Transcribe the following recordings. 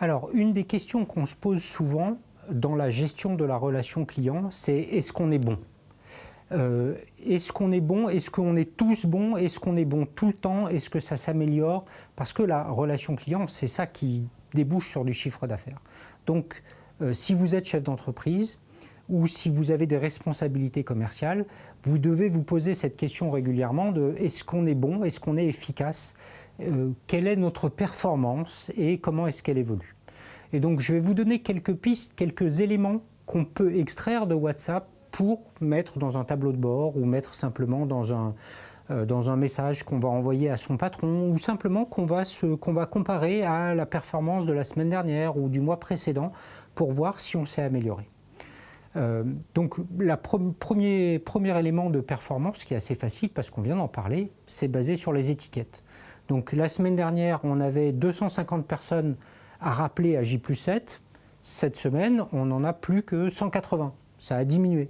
Alors, une des questions qu'on se pose souvent dans la gestion de la relation client, c'est est-ce qu'on est bon? Est-ce qu'on est bon? Est-ce qu'on est tous bons? Est-ce qu'on est bon tout le temps? Est-ce que ça s'améliore? Parce que la relation client, c'est ça qui débouche sur du chiffre d'affaires. Donc, si vous êtes chef d'entreprise ou si vous avez des responsabilités commerciales, vous devez vous poser cette question régulièrement de est-ce qu'on est bon? Est-ce qu'on est efficace? Quelle est notre performance et comment est-ce qu'elle évolue? Et donc, je vais vous donner quelques pistes, quelques éléments qu'on peut extraire de WhatsApp pour mettre dans un tableau de bord ou mettre simplement dans un message qu'on va envoyer à son patron ou simplement qu'on va comparer à la performance de la semaine dernière ou du mois précédent pour voir si on s'est amélioré. Donc le premier élément de performance qui est assez facile parce qu'on vient d'en parler, c'est basé sur les étiquettes. Donc la semaine dernière, on avait 250 personnes à rappeler à J+7. Cette semaine, on n'en a plus que 180. Ça a diminué.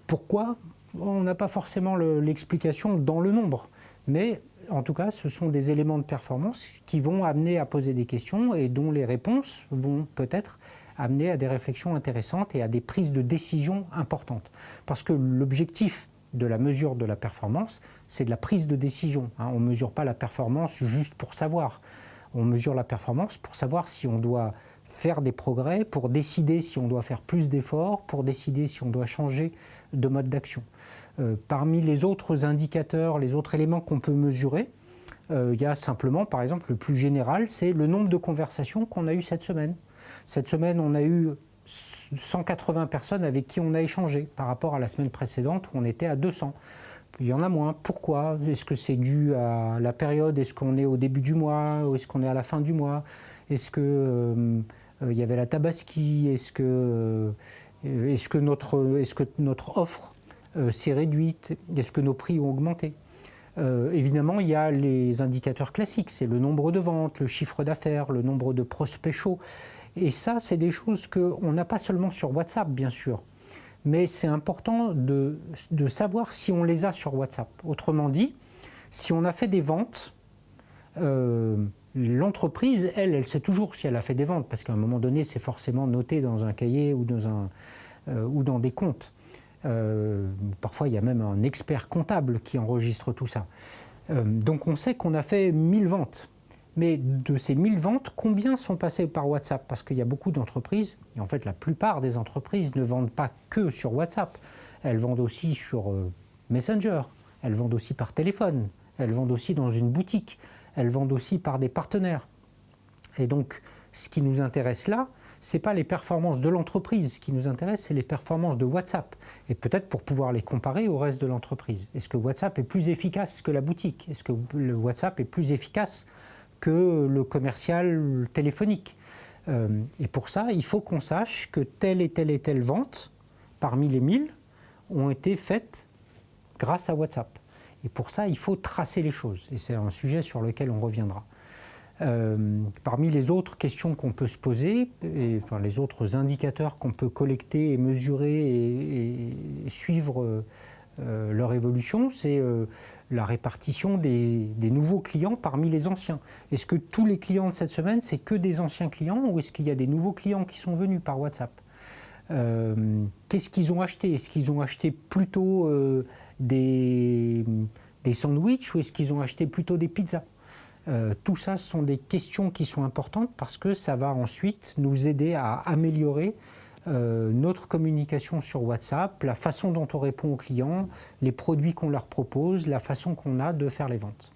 Pourquoi? On n'a pas forcément l'explication dans le nombre, mais en tout cas, ce sont des éléments de performance qui vont amener à poser des questions et dont les réponses vont peut-être amener à des réflexions intéressantes et à des prises de décision importantes. Parce que l'objectif de la mesure de la performance, c'est de la prise de décision. On ne mesure pas la performance juste pour savoir. On mesure la performance pour savoir si on doit faire des progrès, pour décider si on doit faire plus d'efforts, pour décider si on doit changer de mode d'action. Parmi les autres indicateurs, les autres éléments qu'on peut mesurer, il y a simplement, par exemple, le plus général, c'est le nombre de conversations qu'on a eues cette semaine. Cette semaine, on a eu 180 personnes avec qui on a échangé par rapport à la semaine précédente où on était à 200. Il y en a moins. Pourquoi? Est-ce que c'est dû à la période? Est-ce qu'on est au début du mois? Ou est-ce qu'on est à la fin du mois? Est-ce que il y avait la tabaski? Est-ce que notre offre s'est réduite? Est-ce que nos prix ont augmenté? Évidemment, il y a les indicateurs classiques. C'est le nombre de ventes, le chiffre d'affaires, le nombre de prospects chauds. Et ça, c'est des choses qu'on n'a pas seulement sur WhatsApp, bien sûr. Mais c'est important de savoir si on les a sur WhatsApp. Autrement dit, si on a fait des ventes, l'entreprise, elle sait toujours si elle a fait des ventes, parce qu'à un moment donné, c'est forcément noté dans un cahier ou dans des comptes. Parfois, il y a même un expert comptable qui enregistre tout ça. Donc on sait qu'on a fait 1000 ventes. Mais de ces 1000 ventes, combien sont passées par WhatsApp? Parce qu'il y a beaucoup d'entreprises, et en fait la plupart des entreprises ne vendent pas que sur WhatsApp. Elles vendent aussi sur Messenger, elles vendent aussi par téléphone, elles vendent aussi dans une boutique, elles vendent aussi par des partenaires. Et donc, ce qui nous intéresse là, ce n'est pas les performances de l'entreprise. Ce qui nous intéresse, c'est les performances de WhatsApp. Et peut-être pour pouvoir les comparer au reste de l'entreprise. Est-ce que WhatsApp est plus efficace que la boutique? Est-ce que le WhatsApp est plus efficace que le commercial téléphonique? Et pour ça, il faut qu'on sache que telle et telle vente, parmi les 1000, ont été faites grâce à WhatsApp. Et pour ça, il faut tracer les choses. Et c'est un sujet sur lequel on reviendra. Parmi les autres questions qu'on peut se poser, enfin les autres indicateurs qu'on peut collecter et mesurer et suivre leur évolution, c'est la répartition des nouveaux clients parmi les anciens. Est-ce que tous les clients de cette semaine, c'est que des anciens clients ou est-ce qu'il y a des nouveaux clients qui sont venus par WhatsApp? Qu'est-ce qu'ils ont acheté? Est-ce qu'ils ont acheté plutôt des sandwichs ou est-ce qu'ils ont acheté plutôt des pizzas? Tout ça, ce sont des questions qui sont importantes parce que ça va ensuite nous aider à améliorer notre communication sur WhatsApp, la façon dont on répond aux clients, les produits qu'on leur propose, la façon qu'on a de faire les ventes.